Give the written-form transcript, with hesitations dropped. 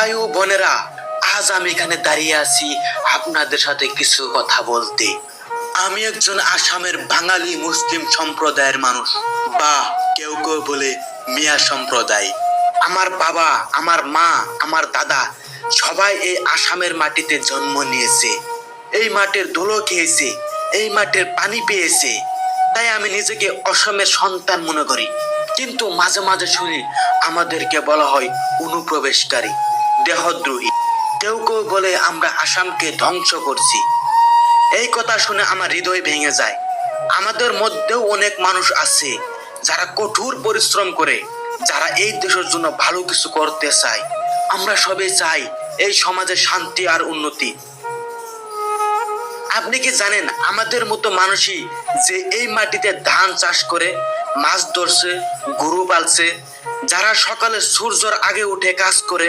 ভাই ও বোনেরা, আজ আমি এখানে দাঁড়িয়ে আছি আপনাদের সাথে কিছু কথা বলতে। আমি একজন আসামের বাঙালি মুসলিম সম্প্রদায়ের মানুষ, বা কেউ কেউ বলে মিয়া সম্প্রদায়। আমার বাবা, আমার মা, আমার দাদা সবাই এই আসামের মাটিতে জন্ম নিয়েছে, এই মাটির ধুলো খেয়েছে, এই মাটির পানি পেয়েছে। তাই আমি নিজেকে অসমের সন্তান মনে করি। কিন্তু মাঝে মাঝে শুনি আমাদেরকে বলা হয় অনুপ্রবেশকারী, দেহদ্রোহী। কেউ কেউ বলে আমরা আসামকে ধ্বংস করছি। এই কথা শুনে আমার হৃদয় ভেঙে যায়। আমাদের মধ্যেও অনেক মানুষ আছে যারা কঠোর পরিশ্রম করে, যারা এই দেশের জন্য ভালো কিছু করতে চায়। আমরা সবাই চাই এই সমাজে শান্তি আর উন্নতি। আপনি কি জানেন আমাদের মতো মানুষই যে এই মাটিতে ধান চাষ করে, মাছ ধরছে, গরু পালছে, যারা সকালে সূর্যের আগে উঠে কাজ করে,